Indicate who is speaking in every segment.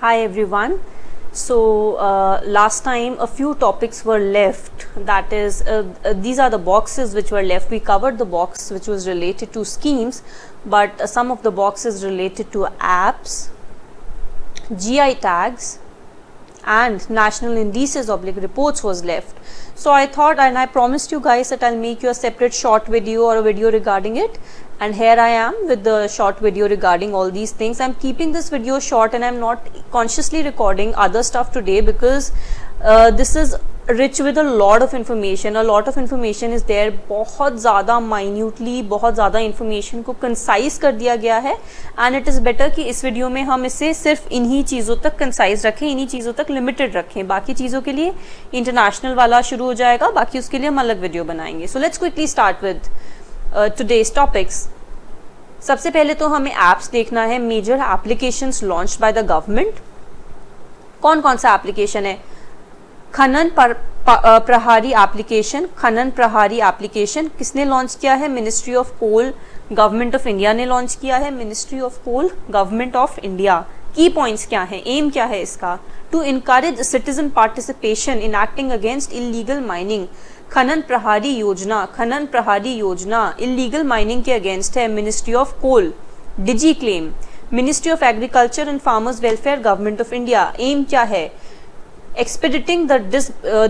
Speaker 1: Hi everyone. Last time a few topics were left. That is, these are the boxes which were left. We covered the box which was related to schemes, but some of the boxes related to apps, GI tags, and national indices / reports was left. So I thought, and I promised you guys that I'll make you a separate short video or a video regarding it. And here I am with the short video regarding all these things. I'm keeping this video short and I'm not consciously recording other stuff today because this is rich with a lot of information. A lot of information is there. बहुत ज़्यादा minutely, बहुत ज़्यादा information को concise कर दिया गया है. And it is better कि इस वीडियो में हम इसे सिर्फ इन्हीं चीज़ों तक concise रखें, इन्हीं चीज़ों तक limited रखें. बाकी चीज़ों के लिए international वाला शुरू हो जाएगा, बाकी उसके लिए हम अलग वीडियो बनाएंगे. So let's quickly start with today's topics. सबसे पहले तो हमें एप्स देखना है. Major applications launched by the government. कौन कौन सा एप्लीकेशन है? खनन प्रहारी एप्लीकेशन. खनन प्रहारी एप्लीकेशन किसने लॉन्च किया है? Ministry of coal government of India ने लॉन्च किया है. Ministry of coal government of India. Key points क्या है? एम क्या है इसका? To encourage citizen participation in acting against illegal mining. Khanan Prahari Yojana, Khanan Prahari Yojana illegal mining के अगेंस्ट है. Ministry of coal. Digi claim, ministry of agriculture and farmers welfare government of India. Aim क्या है? Expediting the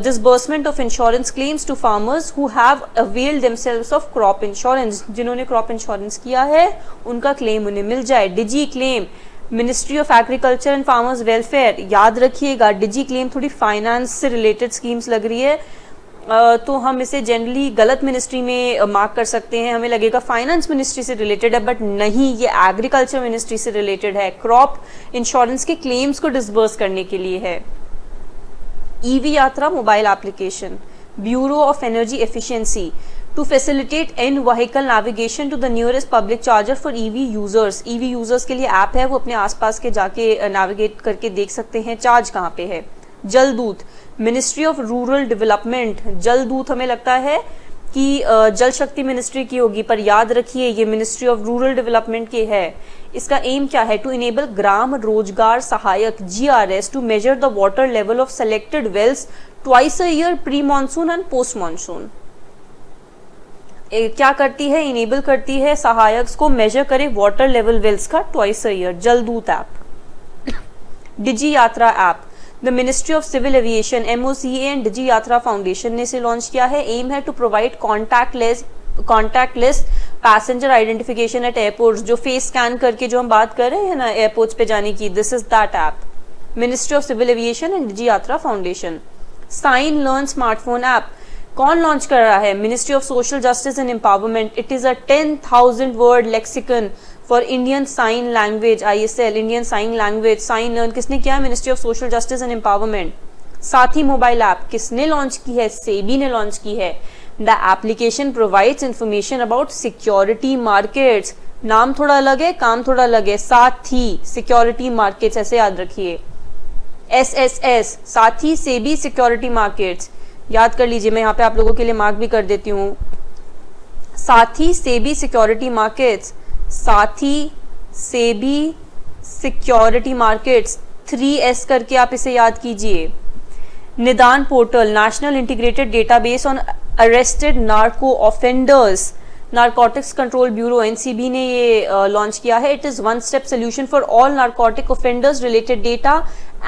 Speaker 1: disbursement of insurance claims to farmers who have availed themselves of crop insurance. जिन्होंने crop insurance किया है उनका claim उन्हें मिल जाए. Digi claim, ministry of agriculture and farmers welfare. याद रखिएगा, डिजी क्लेम थोड़ी फाइनेंस से रिलेटेड स्कीम्स लग रही है, तो हम इसे जनरली गलत मिनिस्ट्री में मार्क कर सकते हैं. हमें लगेगा फाइनेंस मिनिस्ट्री से रिलेटेड है, बट नहीं, ये एग्रीकल्चर मिनिस्ट्री से रिलेटेड है. क्रॉप इंश्योरेंस के क्लेम्स को डिसबर्स करने के लिए है. EV Yatra mobile application. Bureau of energy efficiency to facilitate in vehicle navigation to the nearest public charger for EV users. EV users के लिए ऐप है, वो अपने आसपास के जाके नेविगेट करके देख सकते हैं चार्ज कहाँ पे है. जलदूत, मिनिस्ट्री ऑफ रूरल डेवलपमेंट. जलदूत हमें लगता है कि जल शक्ति मिनिस्ट्री की होगी, पर याद रखिए ये मिनिस्ट्री ऑफ रूरल डेवलपमेंट की है. इसका एम क्या है? To enable gram Rozgar Sahayak GRS to measure the water level of selected wells twice a year, pre monsoon and post monsoon. क्या करती है? इनेबल करती है सहायक को मेजर करे वाटर लेवल वेल्स का twice a year. Jaldoot app. Digi Yatra app. The ministry of civil aviation MOCA and digi Yatra foundation ने इसे लॉन्च किया है. एम है to provide contactless passenger identification at airports. जो फेस स्कैन करके जो हम बात कर रहे हैं ना एयरपोर्ट्स पे जाने की, this is that app. Ministry of civil aviation and digi Yatra foundation. Sign learn smartphone app कौन लॉन्च कर रहा है? Ministry of social justice and empowerment. It is a 10,000 word lexicon for Indian sign language, ISL Indian sign language. Sign learn किसने किया? Ministry of social justice and empowerment. Saathi mobile app किसने launch की है? SEBI ने launch की है. The application provides information about security markets. नाम थोड़ा अलग है, काम थोड़ा अलग है. साथी सिक्योरिटी मार्केट्स, ऐसे याद रखिए. SSS साथी सेबी सिक्योरिटी मार्केट्स. याद कर लीजिए, मैं यहाँ पे आप लोगों के लिए मार्क भी कर देती हूँ. साथी सेबी सिक्योरिटी मार्केट्स. साथी सेबी सिक्योरिटी मार्केट्स 3S करके आप इसे याद कीजिए. निदान portal, national integrated database on arrested narco offenders. Narcotics control bureau NCB ने ये लॉन्च किया है. It is one step solution for all narcotic offenders related data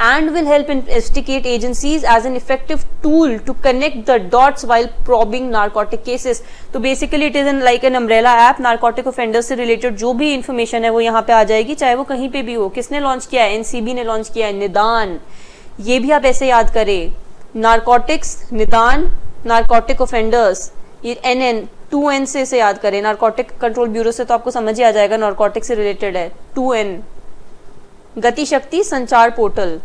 Speaker 1: and will help investigate agencies as an effective tool to connect the dots while probing narcotic cases. तो basically it is like an umbrella app. narcotic offenders से related जो भी information है वो यहाँ पे आ जाएगी, चाहे वो कहीं पे भी हो. किसने लॉन्च किया है? NCB ने लॉन्च किया है. निदान, ये भी आप ऐसे याद करें. नारकोटिक्स, निदान, नारकोटिक ऑफेंडर्स. ये NN 2N से याद करें. नारकोटिक कंट्रोल ब्यूरो से तो आपको समझ ही आ जाएगा, नारकोटिक से रिलेटेड है. 2N. Gati Shakti Sanchar portal.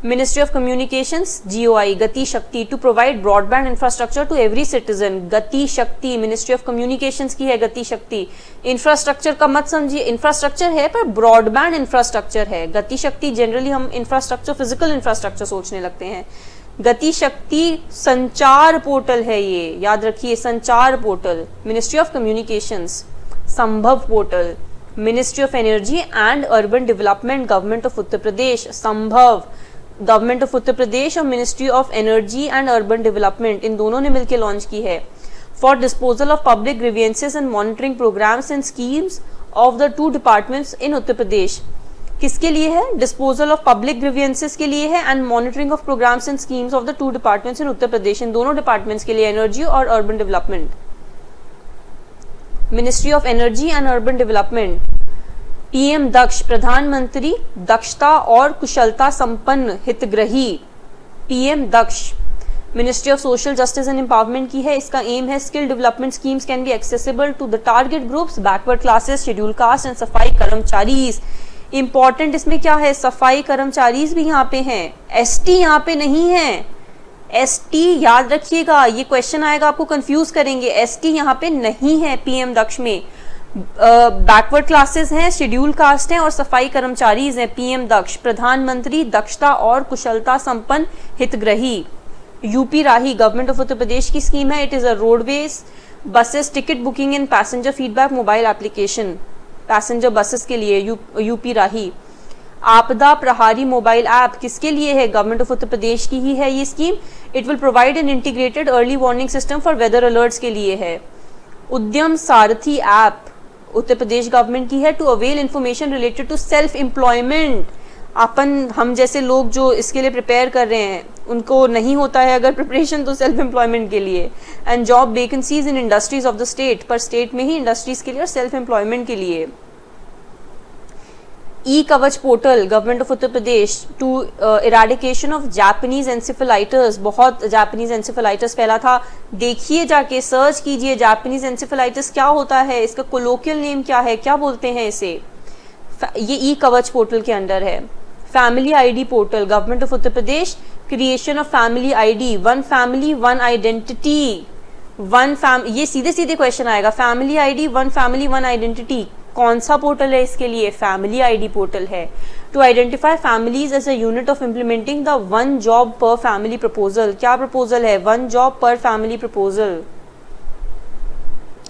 Speaker 1: Ministry of communications GOI. Gati Shakti to provide broadband infrastructure to every citizen. Gati Shakti ministry of communications की है. गति शक्ति इंफ्रास्ट्रक्चर का मत समझिए, इंफ्रास्ट्रक्चर है पर ब्रॉडबैंड इंफ्रास्ट्रक्चर है. गति शक्ति जनरली हम इंफ्रास्ट्रक्चर, फिजिकल इंफ्रास्ट्रक्चर सोचने लगते हैं. गति शक्ति संचार पोर्टल है, ये याद रखिए. Sanchar portal ministry of communications. Sambhav portal ministry of energy and urban development, government of Uttar Pradesh. Sambhav, government of Uttar Pradesh और ministry of energy and urban development, इन दोनों ने मिलकर लॉन्च की है। For disposal of public grievances and monitoring programmes and schemes of the 2 departments in Uttar Pradesh. किसके लिए है? डिस्पोजल ऑफ पब्लिक ग्रीवियंसेस के लिए है and monitoring of programmes and schemes of the 2 departments in Uttar Pradesh, इन दोनों डिपार्टमेंट्स के लिए, एनर्जी और urban development. Ministry of energy and urban development. PM Daksh, प्रधानमंत्री दक्षता और कुशलता संपन्न हितग्राही, PM Daksh. Ministry of social justice and empowerment की है। इसका एम है skill development schemes can be accessible to the target groups, backward classes, scheduled caste and सफाई कर्मचारीज। इंपॉर्टेंट इसमें क्या है? सफाई कर्मचारीज भी यहाँ पे हैं, एसटी यहाँ पे नहीं है। एसटी याद रखिएगा, ये क्वेश्चन आएगा आपको कंफ्यूज करेंगे। एसटी यहाँ पे नहीं है पीएम दक्ष में। बैकवर्ड क्लासेस हैं, शेड्यूल कास्ट हैं और सफाई कर्मचारीज हैं। पीएम दक्ष, प्रधानमंत्री दक्षता और कुशलता संपन्न हितग्राही। UP Rahi, government of Uttar प्रदेश की स्कीम है। It is a roadways buses ticket booking and passenger feedback mobile application, passenger buses के लिए यूपी राही। आपदा प्रहारी मोबाइल ऐप किसके लिए है? गवर्नमेंट ऑफ उत्तर प्रदेश की ही है ये scheme. It will provide an integrated early warning system for weather alerts के लिए है। उद्यम सारथी ऐप उत्तर प्रदेश गवर्नमेंट की है, to avail information related to self employment. हम जैसे लोग जो इसके लिए प्रिपेयर कर रहे हैं, उनको नहीं होता है अगर प्रिपरेशन, तो सेल्फ एम्प्लॉयमेंट के लिए। And job vacancies in industries of the state, पर स्टेट में ही इंडस्ट्रीज के लिए और सेल्फ एम्प्लॉयमेंट के लिए। E Kavach portal, government of Uttar Pradesh, to eradication of Japanese encephalitis. बहुत जापानीज एंसेफेलाइटिस फैला था, देखिए जाके सर्च कीजिए जापानीज एंसेफेलाइटिस क्या होता है, इसका कोलोकियल नेम क्या है, क्या बोलते हैं इसे। ये ई कवच पोर्टल के अंडर है। Family ID portal, government of Uttar Pradesh, creation of family ID, one family one identity, ये सीधे सीधे क्वेश्चन आएगा। Family ID, one family one identity, कौन सा पोर्टल है इसके लिए? फैमिली आईडी पोर्टल है। To identify families as a unit of implementing the one job per family proposal. क्या प्रपोजल है? One job per family proposal.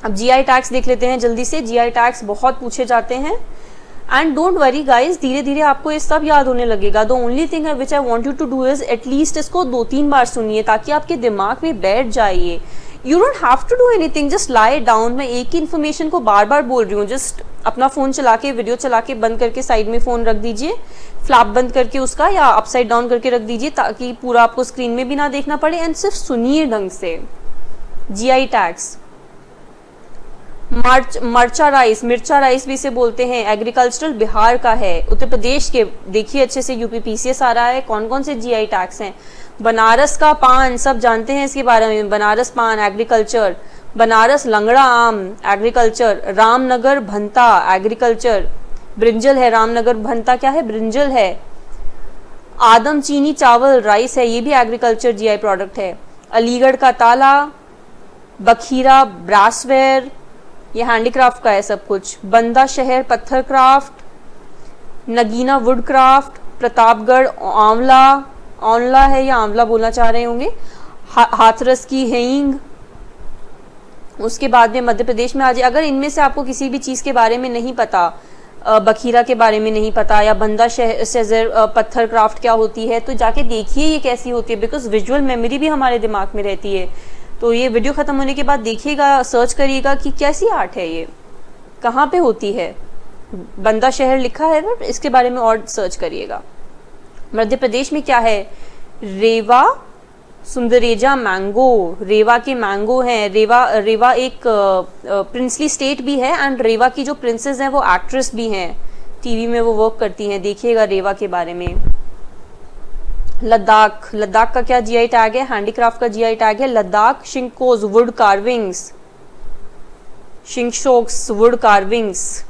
Speaker 1: अब जीआई टैक्स देख लेते हैं जल्दी से। जीआई टैक्स बहुत पूछे जाते हैं एंड डोंट वरी गाइज, धीरे धीरे आपको ये सब याद होने लगेगा। The only thing which I want you to do is at least इसको 2-3 बार सुनिए ताकि आपके दिमाग में बैठ जाइए। You don't have to do anything, just lie down. मैं एक ही इन्फॉर्मेशन को बार बार बोल रही हूँ। जस्ट अपना फोन चला के, वीडियो चला के बंद करके साइड में फोन रख दीजिए, फ्लैप बंद करके उसका, या अपसाइड डाउन करके रख दीजिए ताकि पूरा आपको स्क्रीन में भी ना देखना पड़े, एंड सिर्फ सुनिए ढंग से। जीआई टैक्स, मिर्चा राइस भी इसे बोलते हैं, एग्रीकल्चरल बिहार का है। उत्तर प्रदेश के देखिए अच्छे से, यूपी पीसीएस आ रहा है, कौन कौन से जीआई टैक्स हैं। बनारस का पान, सब जानते हैं इसके बारे में। बनारस पान एग्रीकल्चर, बनारस लंगड़ा आम एग्रीकल्चर, रामनगर भंता एग्रीकल्चर, ब्रिंजल है रामनगर भंता, क्या है? ब्रिंजल है। आदम चीनी चावल राइस है, ये भी एग्रीकल्चर जीआई प्रोडक्ट है। अलीगढ़ का ताला, बखीरा ब्रासवेयर, ये हैंडीक्राफ्ट का है सब कुछ। बंदा शहर पत्थर craft, Nagina would craft, Pratapgarh आंवला है या आंवला बोलना चाह रहे होंगे, हाथरस की हेइंग। उसके बाद में मध्य प्रदेश में आ जाए। अगर इनमें से आपको किसी भी चीज़ के बारे में नहीं पता, बखीरा के बारे में नहीं पता, या बंदा शहर पत्थर क्राफ्ट क्या होती है, तो जाके देखिए ये कैसी होती है, बिकॉज विजुअल मेमोरी भी हमारे दिमाग में रहती है। तो ये वीडियो खत्म होने के बाद देखिएगा, सर्च करिएगा कि कैसी आर्ट है ये, कहाँ पे होती है। बंदा शहर लिखा है, बट इसके बारे में और सर्च करिएगा। मध्य प्रदेश में क्या है? रेवा सुंदरेजा मैंगो, रेवा के मैंगो हैं। रेवा एक प्रिंसली स्टेट भी है, एंड रेवा की जो प्रिंसेस हैं वो एक्ट्रेस भी हैं, टीवी में वो वर्क करती हैं, देखिएगा रेवा के बारे में। लद्दाख का क्या जीआई टैग है? हैंडीक्राफ्ट का जीआई टैग है Ladakh Shingskos wood carvings, Shingskos wood carvings,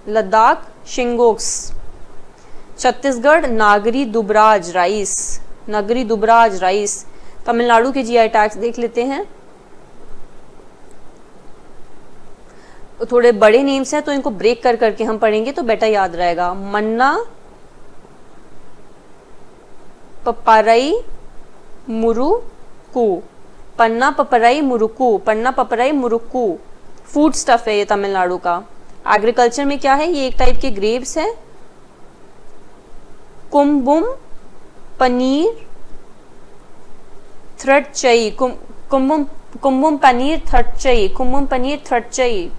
Speaker 1: Ladakh Shingskos. Chhattisgarh Nagri Dubraj rice. Tamil Nadu के जीआई टैग्स देख लेते हैं। थोड़े बड़े नेम्स हैं तो इनको ब्रेक कर करके हम पढ़ेंगे तो बेटा याद रहेगा। मन्ना पपाराई मुरुकू, पन्ना पपराई मुरुकू फूड स्टफ है ये तमिलनाडु का। एग्रीकल्चर में क्या है, ये एक टाइप के ग्रेप्स है। कुम्बुम पनीर थ्रटचई, कुम्बुम पनीर थ्रटचई, कुम्बुम पनीर थ्रटचई।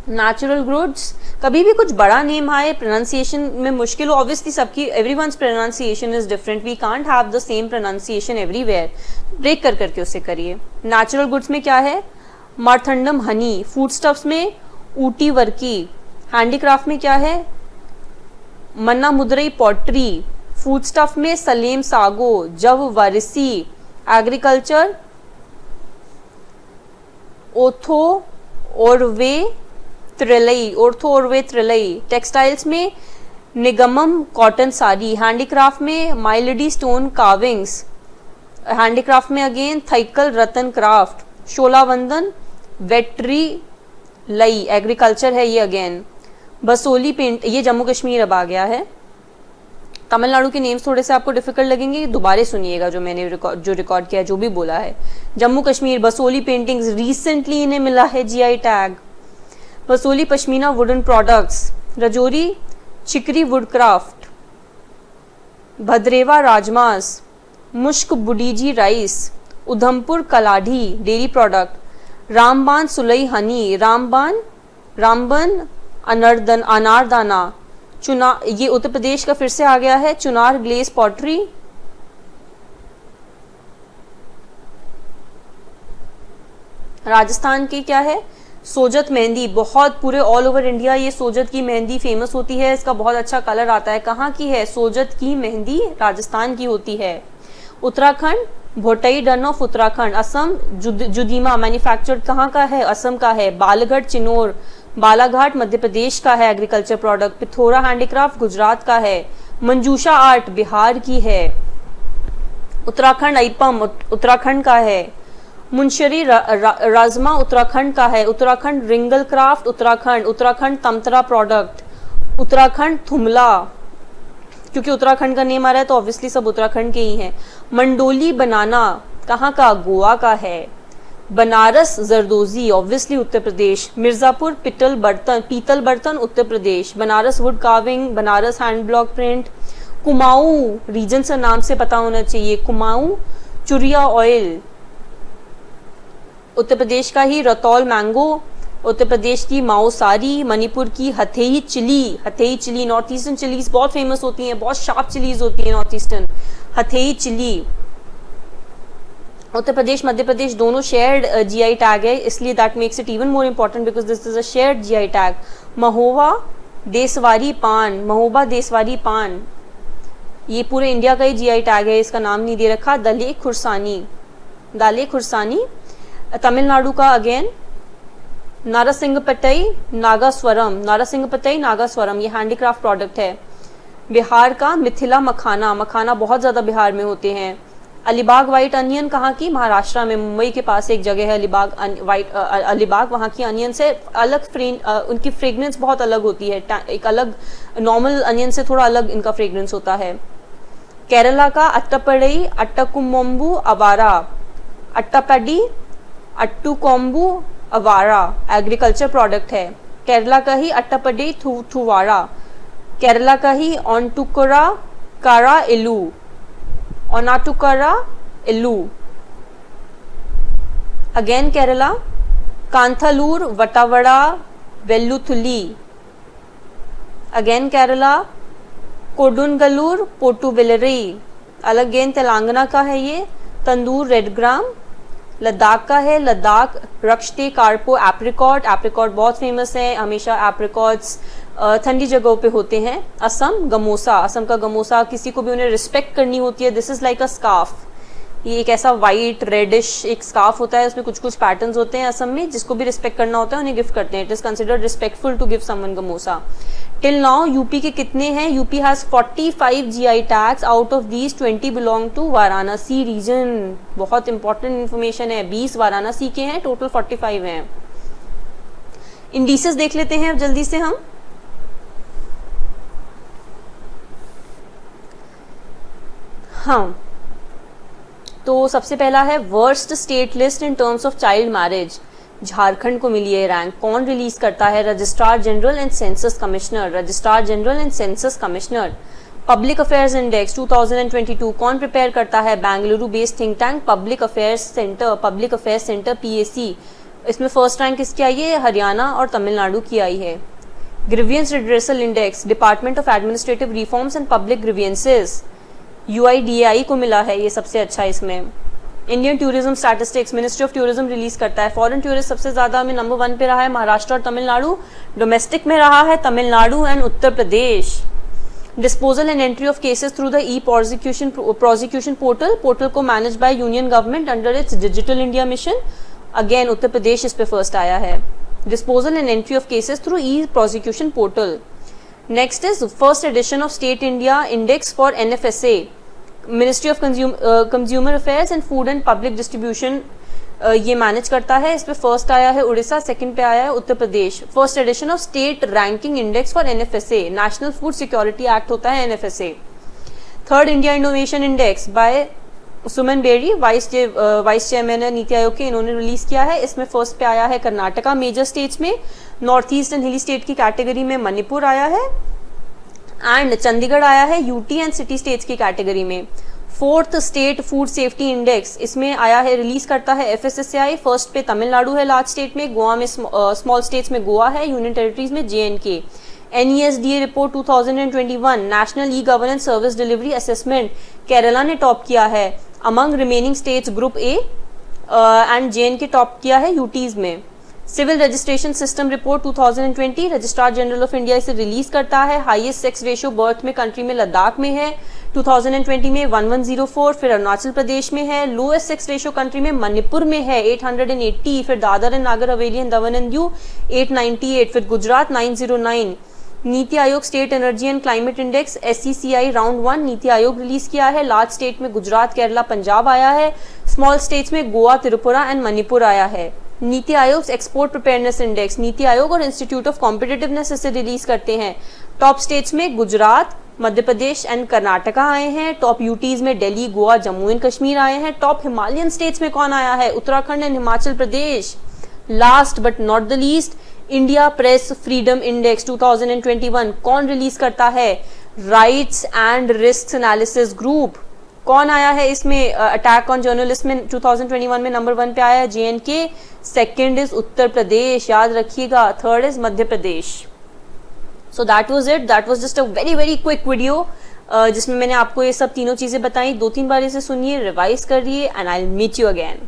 Speaker 1: नेचुरल गुड्स, कभी भी कुछ बड़ा नेम आए, प्रोनाउंसिएशन में मुश्किल हो, ऑब्वियसली सबकी everyone's pronunciation is different, we can't have the same pronunciation everywhere, break कर करके उससे करिए। नेचुरल गुड्स में क्या है, मार्थंडम हनी। फूड स्टफ्स में ऊटी वर्की। हैंडीक्राफ्ट में क्या है, Manamadurai pottery. Food stuff में Salem sago, Javvarisi. Agriculture ओथो ओरवे त्रिलई, ओर्थो ओरवे त्रिलई। टेक्सटाइल्स में निगमम कॉटन साड़ी। हैंडीक्राफ्ट में माइलडी स्टोन कार्विंग्स। हैंडीक्राफ्ट में again Thaikkal rattan craft. Sholavandan Vetrilai, agriculture है ये अगेन। बसोली पेंट, ये जम्मू कश्मीर अब आ गया है। तमिलनाडु के नेम्स थोड़े से आपको डिफिकल्ट लगेंगे, दोबारा सुनिएगा जो मैंने रिकॉर्ड किया, जो भी बोला है। जम्मू कश्मीर बसोली पेंटिंग्स, रिसेंटली इन्हें मिला है GI tag. Basohli pashmina wooden products. Rajouri Chikri woodcraft. Bhaderwah Rajmash. Mushk Budji rice. Udhampur Kaladi dairy product. Ramban Sulai honey. Ramban anardana. ये उत्तर प्रदेश का फिर से आ गया है। Chunar glace pottery. राजस्थान की क्या है, सोजत मेहंदी। बहुत पूरे ऑल ओवर इंडिया ये सोजत की मेहंदी फेमस होती है, इसका बहुत अच्छा कलर आता है। कहाँ की है, सोजत की मेहंदी राजस्थान की होती है। उत्तराखंड भोटई डन ऑफ उत्तराखंड। असम जुदीमा मैन्युफैक्चर्ड कहाँ का है, असम का है। बालगढ़ चिनोर बालाघाट मध्य प्रदेश का है agriculture product. Pithora handicraft Gujarat का है। मंजूषा आर्ट बिहार की है। उत्तराखंड ऐपम उत्तराखंड का है। मुंशरी राजमा उत्तराखंड का है। उत्तराखंड रिंगल क्राफ्ट उत्तराखंड। उत्तराखंड तमतरा प्रोडक्ट। उत्तराखंड थुमला, क्योंकि उत्तराखंड का नेम आ रहा है तो ऑब्वियसली सब उत्तराखंड के ही हैं। मंडोली बनाना कहाँ का, गोवा का है। बनारस जरदोजी ऑब्वियसली उत्तर प्रदेश। मिर्जापुर पीतल बर्तन Uttar Pradesh. Banaras wood carving, Banaras hand block print. Kumaon region से नाम से पता होना चाहिए। कुमाऊं चुरिया ऑयल उत्तर प्रदेश का ही। रतौल मैंगो उत्तर प्रदेश की। माओसारी मणिपुर की। Hathei chilli north eastern chillies बहुत फेमस होती हैं, बहुत शार्प चिलीज होती है north eastern. Hathei chilli Uttar Pradesh Madhya Pradesh दोनों शेयर्ड जीआई टैग है, इसलिए that makes it even more important because this is a shared GI tag. Mahoba Desawari paan ये पूरे इंडिया का ही जीआई टैग है, इसका नाम नहीं दे रखा। दाले खुरसानी तमिलनाडु का अगेन। नारासिंगपट्टई नागास्वरम ये हैंडीक्राफ्ट प्रोडक्ट है। बिहार का मिथिला मखाना बहुत ज्यादा बिहार में होते हैं। अलीबाग व्हाइट अनियन कहाँ की, महाराष्ट्र में, मुंबई के पास एक जगह है अलीबाग, वहाँ की अनियन से अलग उनकी फ्रेग्रेंस बहुत अलग होती है, एक अलग नॉर्मल अनियन से थोड़ा अलग इनका फ्रेग्रेंस होता है। केरला का अट्टापड़ी अट्टाकुम्बू अवारा। अट्टापडी अट्टुकोम्बू अवारा एग्रीकल्चर प्रोडक्ट है। केरला का ही अट्टापडी थुवारा। केरला का ही Onattukara Ellu Onattukara Ellu. Again Kerala Kanthalloor Vattavada Veluthulli. Again Kerala Kodungallur Pottuvellari. Again Telangana का है ये तंदूर रेड ग्राम। लद्दाख का है लद्दाख रक्षते कार्पो एप्रिकॉट बहुत फेमस है, हमेशा एप्रिकॉट्स ठंडी जगहों पे होते हैं। असम का गमोसा किसी को भी उन्हें रिस्पेक्ट करनी होती है, this is like a scarf, ये एक ऐसा वाइट रेडिश एक स्कार्फ होता है, उसमें कुछ कुछ पैटर्न्स होते हैं असम में, जिसको भी रिस्पेक्ट करना होता है उन्हें गिफ्ट करते हैं। It is considered respectful to give someone gamosa. Till now UP के कितने हैं, UP has 45 GI tags, out of these 20 belong to Varanasi region. बहुत इंपॉर्टेंट इन्फॉर्मेशन है, 20 वाराणसी के हैं, टोटल 45 हैं। इंडिसेस देख लेते हैं अब जल्दी से हम। हाँ, तो सबसे पहला है worst state list in terms of child marriage. Jharkhand को मिली है रैंक। कौन रिलीज करता है? Registrar general and census commissioner, registrar general and census commissioner. Public affairs index 2022 कौन प्रिपेयर करता है? Bengaluru based think tank public affairs centre PAC। इसमें first rank किसकी आई है? हरियाणा और तमिलनाडु की आई है। Grievance redressal index department of administrative reforms and public grievances UIDAI को मिला है, ये सबसे अच्छा। इसमें Indian tourism statistics ministry of tourism release करता है। फॉरेन टूरिस्ट सबसे ज्यादा में नंबर 1 पे रहा है महाराष्ट्र और तमिलनाडु। डोमेस्टिक में रहा है Tamil Nadu and Uttar Pradesh. Disposal and entry of cases through the prosecution portal को manage by union government under its digital India mission. Again Uttar Pradesh इस पे फर्स्ट आया है। Disposal and entry of cases through prosecution portal. Next is first edition of state India index for NFSA, ministry of consumer affairs and food and public distribution ये manage करता है। इस पे first आया है उड़ीसा, सेकंड पे आया है Uttar Pradesh. First edition of state ranking index for NFSA, national food security act होता है NFSA। Third India innovation index by Suman Beri, vice chairman है नीति आयोग के, इन्होंने रिलीज किया है। इसमें फर्स्ट पे आया है कर्नाटका मेजर स्टेट्स में। नॉर्थ ईस्ट एंड हिली स्टेट की कैटेगरी में मणिपुर आया है एंड चंडीगढ़ आया है UT एंड सिटी स्टेट्स की कैटेगरी में। Fourth state food safety index इसमें आया है, रिलीज करता है FSSAI। फर्स्ट पे तमिलनाडु है लार्ज स्टेट में, गोवा में स्मॉल स्टेट्स में गोवा है, यूनियन टेरिटरीज में JNK। NESDA report 2021 national e governance service delivery assessment Kerala ने टॉप किया है among remaining states group A and JNK top किया है UTs में। Civil registration system report 2020 registrar general of India इसे रिलीज करता है। हाईएस्ट सेक्स रेशियो बर्थ में कंट्री में लद्दाख में है 2020 में 1104, फिर अरुणाचल प्रदेश में है। लोएस्ट सेक्स रेशियो कंट्री में मणिपुर में है 880, फिर Dadar and Nagar Haveli and Daman and Diu 898, फिर Gujarat 909। NITI Aayog state energy and climate index SECI round 1 NITI Aayog release किया है। लार्ज स्टेट में गुजरात, केरला, पंजाब आया है। स्मॉल स्टेट्स में गोवा, त्रिपुरा एंड मणिपुर आया है। नीति आयोग export preparedness index NITI Aayog और इंस्टीट्यूट ऑफ कॉम्पिटिटिवनेस इसे रिलीज करते हैं। टॉप स्टेट्स में गुजरात, मध्य प्रदेश एंड कर्नाटका आए हैं। टॉप UTs में दिल्ली, गोवा, जम्मू एंड कश्मीर आए हैं। टॉप हिमालयन स्टेट्स में कौन आया है? Uttarakhand and Himachal Pradesh. Last but not the least India press freedom index 2021 कौन रिलीज करता है? Rights and risk analysis group. कौन आया है इसमें? अटैक ऑन जर्नलिस्ट में 2021 में नंबर 1 पे आया JNK, second is Uttar Pradesh, याद रखिएगा, third is Madhya Pradesh. So that was it, that was just a very very quick video जिसमें मैंने आपको ये सब तीनों चीजें बताई। 2-3 बार इसे सुनिए, रिवाइज करिए and I will meet you again.